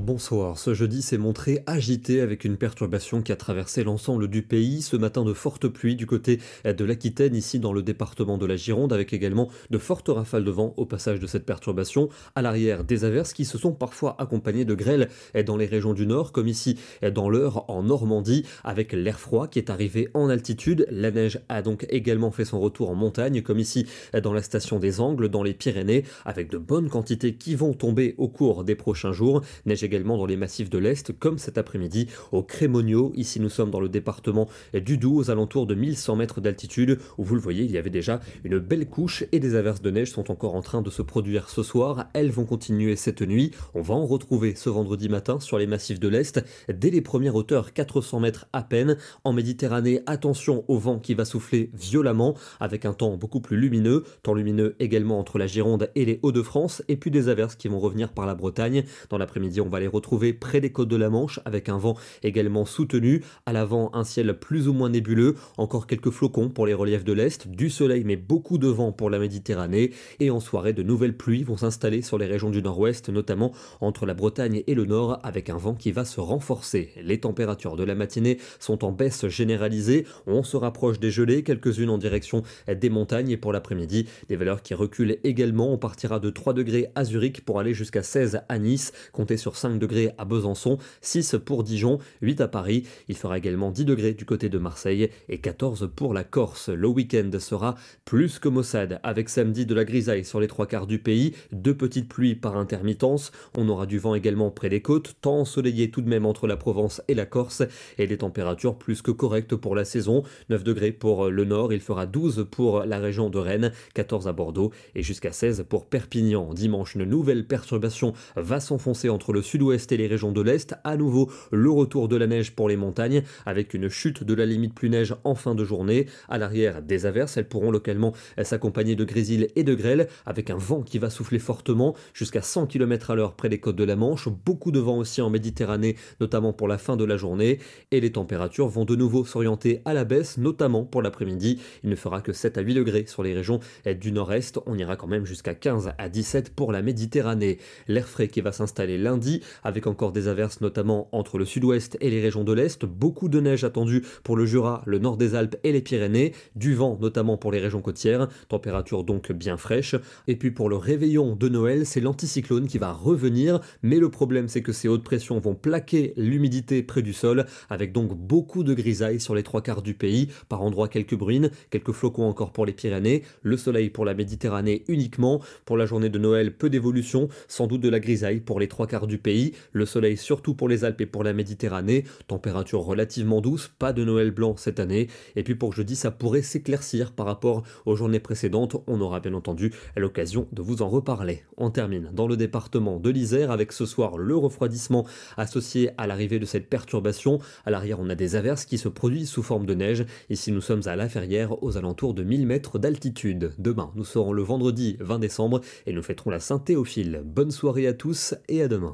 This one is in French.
Bonsoir, ce jeudi s'est montré agité avec une perturbation qui a traversé l'ensemble du pays. Ce matin, de fortes pluies du côté de l'Aquitaine, ici dans le département de la Gironde, avec également de fortes rafales de vent au passage de cette perturbation. À l'arrière, des averses qui se sont parfois accompagnées de grêles dans les régions du nord, comme ici dans l'Eure en Normandie, avec l'air froid qui est arrivé en altitude. La neige a donc également fait son retour en montagne, comme ici dans la station des Angles, dans les Pyrénées, avec de bonnes quantités qui vont tomber au cours des prochains jours. Neige également dans les massifs de l'Est, comme cet après-midi au Crémonio. Ici, nous sommes dans le département du Doubs, aux alentours de 1100 mètres d'altitude, où vous le voyez, il y avait déjà une belle couche et des averses de neige sont encore en train de se produire ce soir. Elles vont continuer cette nuit. On va en retrouver ce vendredi matin sur les massifs de l'Est, dès les premières hauteurs, 400 mètres à peine. En Méditerranée, attention au vent qui va souffler violemment, avec un temps beaucoup plus lumineux, temps lumineux également entre la Gironde et les Hauts-de-France, et puis des averses qui vont revenir par la Bretagne. Dans l'après-midi, on va les retrouver près des côtes de la Manche, avec un vent également soutenu. À l'avant, un ciel plus ou moins nébuleux, encore quelques flocons pour les reliefs de l'Est, du soleil mais beaucoup de vent pour la Méditerranée. Et en soirée, de nouvelles pluies vont s'installer sur les régions du nord-ouest, notamment entre la Bretagne et le nord, avec un vent qui va se renforcer. Les températures de la matinée sont en baisse généralisée. On se rapproche des gelées, quelques-unes en direction des montagnes. Et pour l'après-midi, des valeurs qui reculent également. On partira de 3 degrés à Zurich pour aller jusqu'à 16 à Nice. Comptez sur 5 degrés à Besançon, 6 pour Dijon, 8 à Paris. Il fera également 10 degrés du côté de Marseille et 14 pour la Corse. Le week-end sera plus que maussade, avec samedi de la grisaille sur les 3 quarts du pays, de petites pluies par intermittence. On aura du vent également près des côtes, temps ensoleillé tout de même entre la Provence et la Corse, et des températures plus que correctes pour la saison. 9 degrés pour le nord, il fera 12 pour la région de Rennes, 14 à Bordeaux et jusqu'à 16 pour Perpignan. Dimanche, une nouvelle perturbation va s'enfoncer entre le sud-ouest et les régions de l'Est. À nouveau, le retour de la neige pour les montagnes, avec une chute de la limite plus neige en fin de journée. À l'arrière, des averses, elles pourront localement s'accompagner de grésil et de grêle, avec un vent qui va souffler fortement, jusqu'à 100 km à l'heure près des côtes de la Manche. Beaucoup de vent aussi en Méditerranée, notamment pour la fin de la journée. Et les températures vont de nouveau s'orienter à la baisse, notamment pour l'après-midi. Il ne fera que 7 à 8 degrés sur les régions du nord-est. On ira quand même jusqu'à 15 à 17 pour la Méditerranée. L'air frais qui va s'installer lundi, avec encore des averses notamment entre le sud-ouest et les régions de l'Est. Beaucoup de neige attendue pour le Jura, le nord des Alpes et les Pyrénées. Du vent notamment pour les régions côtières. Température donc bien fraîche. Et puis pour le réveillon de Noël, c'est l'anticyclone qui va revenir. Mais le problème, c'est que ces hautes pressions vont plaquer l'humidité près du sol, avec donc beaucoup de grisailles sur les 3 quarts du pays. Par endroits, quelques bruines, quelques flocons encore pour les Pyrénées. Le soleil pour la Méditerranée uniquement. Pour la journée de Noël, peu d'évolution, sans doute de la grisaille pour les 3 quarts du pays. Le soleil surtout pour les Alpes et pour la Méditerranée. Température relativement douce, pas de Noël blanc cette année. Et puis pour jeudi, ça pourrait s'éclaircir par rapport aux journées précédentes. On aura bien entendu l'occasion de vous en reparler. On termine dans le département de l'Isère avec ce soir le refroidissement associé à l'arrivée de cette perturbation. À l'arrière, on a des averses qui se produisent sous forme de neige. Ici, nous sommes à La Ferrière, aux alentours de 1000 mètres d'altitude. Demain, nous serons le vendredi 20 décembre et nous fêterons la Saint-Théophile. Bonne soirée à tous et à demain.